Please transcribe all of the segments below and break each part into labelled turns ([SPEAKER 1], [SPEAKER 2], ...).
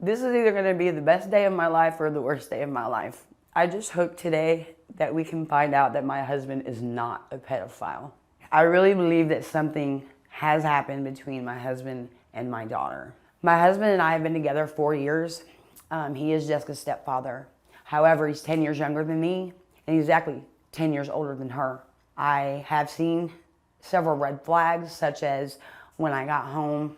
[SPEAKER 1] This is either going to be the best day of my life or the worst day of my life. I just hope today that we can find out that my husband is not a pedophile. I really believe that something has happened between my husband and my daughter. My husband and I have been together 4 years. He is Jessica's stepfather. However, he's 10 years younger than me, and he's exactly 10 years older than her. I have seen several red flags, such as when I got home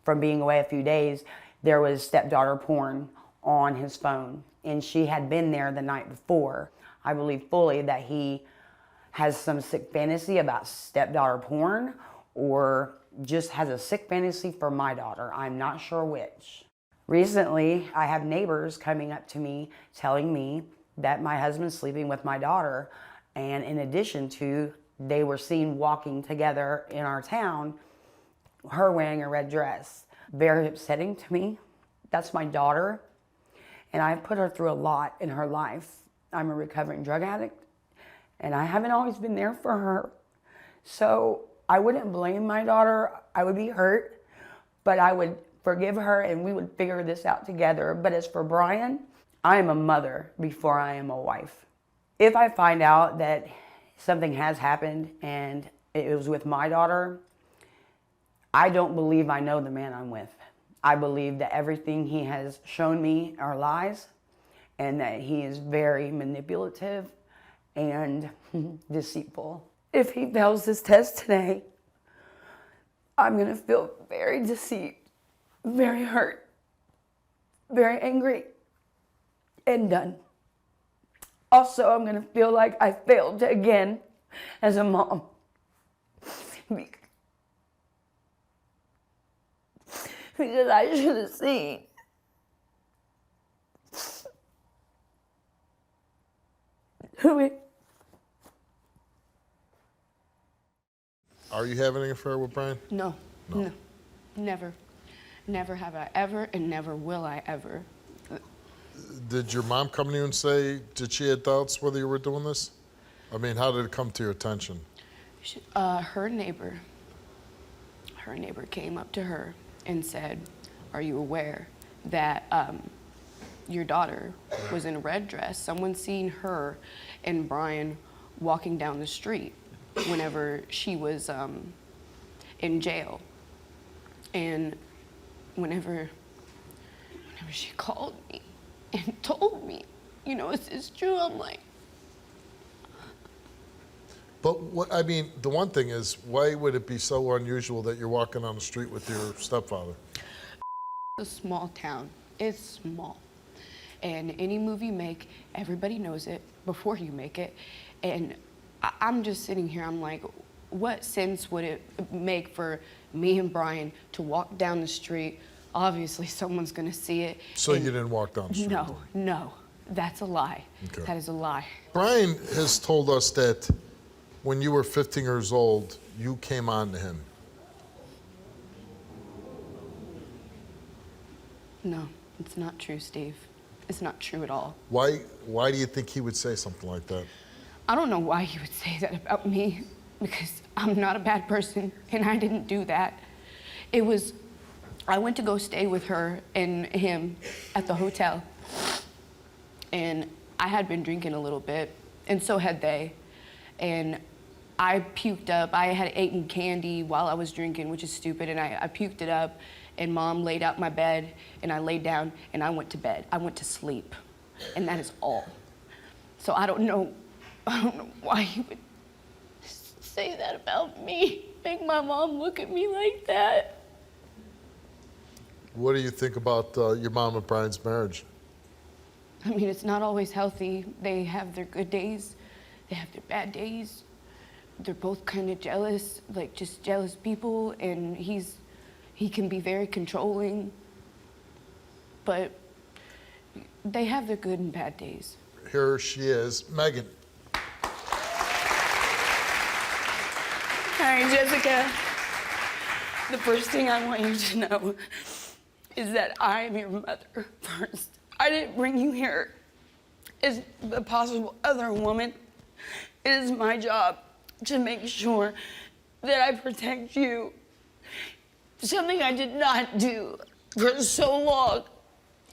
[SPEAKER 1] from being away a few days, there was stepdaughter porn on his phone, and she had been there the night before. I believe fully that he has some sick fantasy about stepdaughter porn, or just has a sick fantasy for my daughter. I'm not sure which. Recently, I have neighbors coming up to me telling me that my husband's sleeping with my daughter, and in addition to, they were seen walking together in our town, her wearing a red dress. Very upsetting to me. That's my daughter, and I've put her through a lot in her life. I'm a recovering drug addict, and I haven't always been there for her. So I wouldn't blame my daughter. I would be hurt, but I would forgive her and we would figure this out together. But as for Brian, I am a mother before I am a wife. If I find out that something has happened and it was with my daughter, I don't believe I know the man I'm with. I believe that everything he has shown me are lies, and that he is very manipulative and deceitful. If he fails this test today, I'm gonna feel very deceived, very hurt, very angry, and done. Also, I'm gonna feel like I failed again as a mom. Because I should have seen.
[SPEAKER 2] Are you having an affair with Brian?
[SPEAKER 3] No. Never. Never have I ever, and never will I ever.
[SPEAKER 2] Did your mom come to you and say, did she have doubts whether you were doing this? I mean, how did it come to your attention?
[SPEAKER 3] Her neighbor came up to her and said, are you aware that your daughter was in a red dress? Someone seen her and Brian walking down the street whenever she was in jail. And whenever she called me and told me, you know, it's true, I'm like.
[SPEAKER 2] But what, I mean, the one thing is, why would it be so unusual that you're walking on the street with your stepfather?
[SPEAKER 3] It's a small town. It's small. And any move you make, everybody knows it before you make it. And I'm just sitting here, I'm like, what sense would it make for me and Brian to walk down the street? Obviously, someone's gonna see it.
[SPEAKER 2] So you didn't walk down the street?
[SPEAKER 3] No, that's a lie. Okay. That is a lie.
[SPEAKER 2] Brian has told us that when you were 15 years old, you came on to him.
[SPEAKER 3] No, it's not true, Steve. It's not true at all.
[SPEAKER 2] Why do you think he would say something like that?
[SPEAKER 3] I don't know why he would say that about me, because I'm not a bad person and I didn't do that. I went to go stay with her and him at the hotel, and I had been drinking a little bit, and so had they. And I puked up. I had eaten candy while I was drinking, which is stupid, and I puked it up, and Mom laid out my bed, and I laid down, and I went to bed. I went to sleep, and that is all. So I don't know why he would say that about me, make my mom look at me like that.
[SPEAKER 2] What do you think about your mom and Brian's marriage?
[SPEAKER 3] I mean, it's not always healthy. They have their good days, they have their bad days. They're both kind of jealous, like just jealous people, and he can be very controlling, but they have their good and bad days.
[SPEAKER 2] Here she is, Megan.
[SPEAKER 1] Hi, Jessica. The first thing I want you to know is that I am your mother first. I didn't bring you here as the possible other woman. It is my job to make sure that I protect you. Something I did not do for so long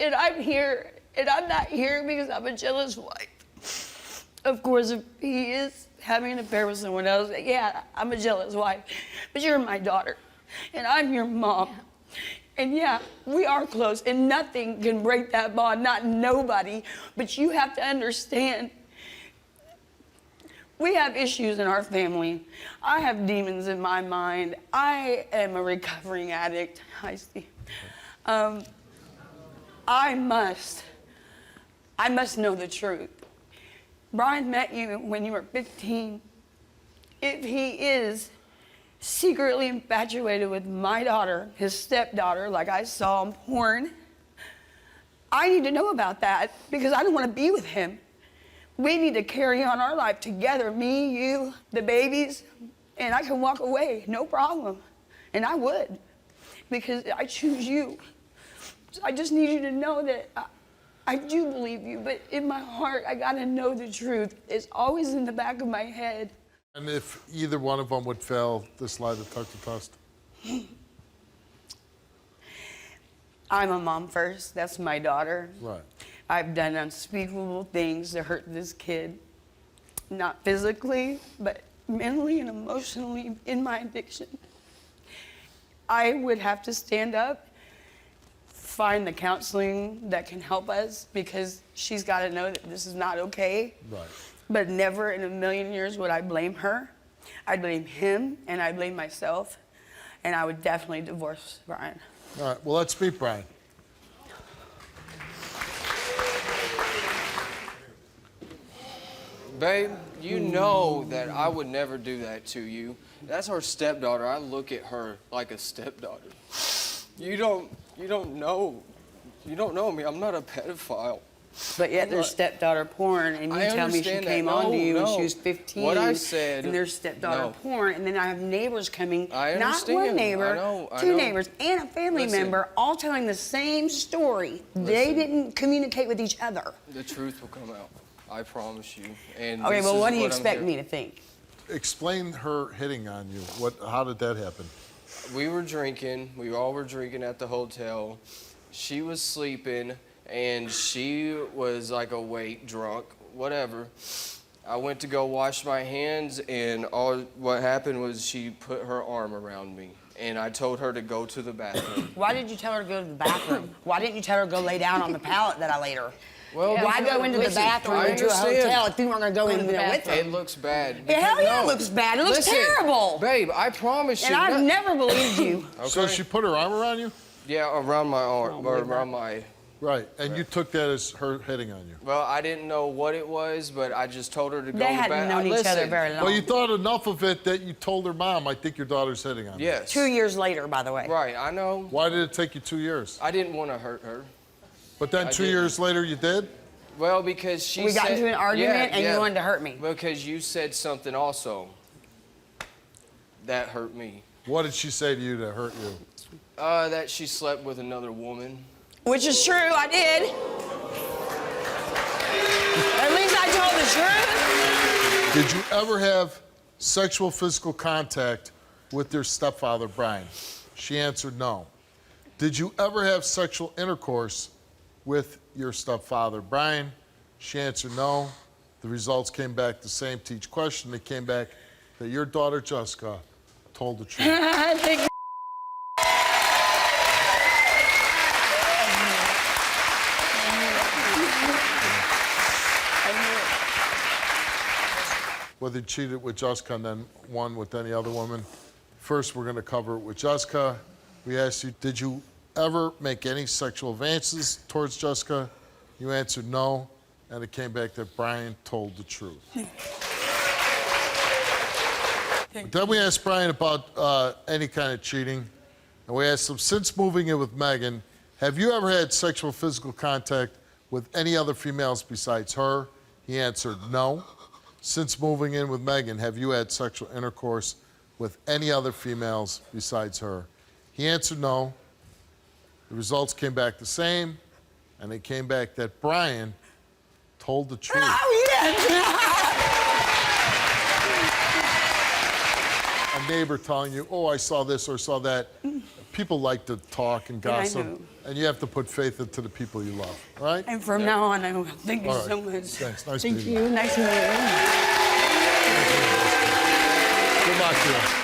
[SPEAKER 1] And I'm here, and I'm not here because I'm a jealous wife. Of course, if he is having an affair with someone else, yeah, I'm a jealous wife. But you're my daughter, and I'm your mom. Yeah. And yeah, we are close, and nothing can break that bond, not nobody. But you have to understand, we have issues in our family. I have demons in my mind. I am a recovering addict. Hi, Steve. I must know the truth. Brian met you when you were 15. If he is secretly infatuated with my daughter, his stepdaughter, like I saw on porn, I need to know about that because I don't want to be with him. We need to carry on our life together, me, you, the babies, and I can walk away, no problem. And I would, because I choose you. I just need you to know that I do believe you, but in my heart, I gotta know the truth. It's always in the back of my head.
[SPEAKER 2] And if either one of them would fail this lie detector test?
[SPEAKER 1] I'm a mom first. That's my daughter.
[SPEAKER 2] Right.
[SPEAKER 1] I've done unspeakable things to hurt this kid. Not physically, but mentally and emotionally in my addiction. I would have to stand up, find the counseling that can help us because she's got to know that this is not okay.
[SPEAKER 2] Right.
[SPEAKER 1] But never in a million years would I blame her. I'd blame him and I'd blame myself. And I would definitely divorce Brian.
[SPEAKER 2] All right, well, let's meet Brian.
[SPEAKER 4] Babe, you know that I would never do that to you. That's her stepdaughter. I look at her like a stepdaughter. You don't know me. I'm not a pedophile.
[SPEAKER 1] But yet there's stepdaughter porn, and you tell me she came on to you when she was 15.
[SPEAKER 4] What I said.
[SPEAKER 1] And there's stepdaughter porn, and then I have neighbors coming.
[SPEAKER 4] I understand.
[SPEAKER 1] Not one neighbor,
[SPEAKER 4] I
[SPEAKER 1] two
[SPEAKER 4] know.
[SPEAKER 1] neighbors, and a family member, all telling the same story. They didn't communicate with each other.
[SPEAKER 4] The truth will come out. I promise you. And
[SPEAKER 1] Okay, well, what do you
[SPEAKER 4] I'm
[SPEAKER 1] expect
[SPEAKER 4] here.
[SPEAKER 1] me to think?
[SPEAKER 2] Explain her hitting on you. How did that happen?
[SPEAKER 4] We were drinking. We all were drinking at the hotel. She was sleeping, and she was like awake, drunk, whatever. I went to go wash my hands, and what happened was she put her arm around me, and I told her to go to the bathroom.
[SPEAKER 1] Why did you tell her to go to the bathroom? Why didn't you tell her to go lay down on the pallet that I laid her?
[SPEAKER 4] Well,
[SPEAKER 1] Why go into the bathroom into a hotel if you weren't going to go in there with her?
[SPEAKER 4] It looks bad.
[SPEAKER 1] Yeah, hell yeah,
[SPEAKER 4] No.
[SPEAKER 1] it looks bad. It looks
[SPEAKER 4] Listen,
[SPEAKER 1] terrible.
[SPEAKER 4] Babe, I promise
[SPEAKER 1] And
[SPEAKER 4] you.
[SPEAKER 1] I've never believed you.
[SPEAKER 4] Okay.
[SPEAKER 2] So she put her arm around you?
[SPEAKER 4] Yeah, around my arm, or around my...
[SPEAKER 2] Right, and you took that as her hitting on you?
[SPEAKER 4] Well, I didn't know what it was, but I just told her to go
[SPEAKER 1] They
[SPEAKER 4] back.
[SPEAKER 1] hadn't known each other very long.
[SPEAKER 2] Well, you thought enough of it that you told her mom, I think your daughter's hitting on you.
[SPEAKER 4] Yes.
[SPEAKER 1] 2 years later, by the way.
[SPEAKER 4] Right, I know.
[SPEAKER 2] Why did it take you 2 years?
[SPEAKER 4] I didn't want to hurt her.
[SPEAKER 2] But then 2 years later you did?
[SPEAKER 4] Well, because she
[SPEAKER 1] We got
[SPEAKER 4] said,
[SPEAKER 1] into an argument and you wanted to hurt me.
[SPEAKER 4] Because you said something also that hurt me.
[SPEAKER 2] What did she say to you to hurt you?
[SPEAKER 4] That she slept with another woman.
[SPEAKER 1] Which is true, I did. At least I told the truth.
[SPEAKER 2] Did you ever have sexual physical contact with your stepfather, Brian? She answered no. Did you ever have sexual intercourse with your stepfather, Brian? She answered no. The results came back the same to each question. They came back that your daughter, Jessica, told the truth. Whether you cheated with Jessica and then one with any other woman. First, we're going to cover it with Jessica. We asked you, did you ever make any sexual advances towards Jessica? You answered no, and it came back that Brian told the truth. Then we asked Brian about any kind of cheating, and we asked him, since moving in with Megan, have you ever had sexual physical contact with any other females besides her? He answered no. Since moving in with Megan, have you had sexual intercourse with any other females besides her? He answered no. The results came back the same, and they came back that Brian told the truth.
[SPEAKER 1] Oh, yes.
[SPEAKER 2] And a neighbor telling you, oh, I saw this or saw that. People like to talk and
[SPEAKER 1] Yeah, I
[SPEAKER 2] gossip.
[SPEAKER 1] know.
[SPEAKER 2] And you have to put faith into the people you love, all right?
[SPEAKER 1] And from now on, I will. Thank you
[SPEAKER 2] All right.
[SPEAKER 1] so much.
[SPEAKER 2] Thanks. Nice
[SPEAKER 1] Thank
[SPEAKER 2] meeting
[SPEAKER 1] you. Nice to meet you.
[SPEAKER 2] Good luck to you.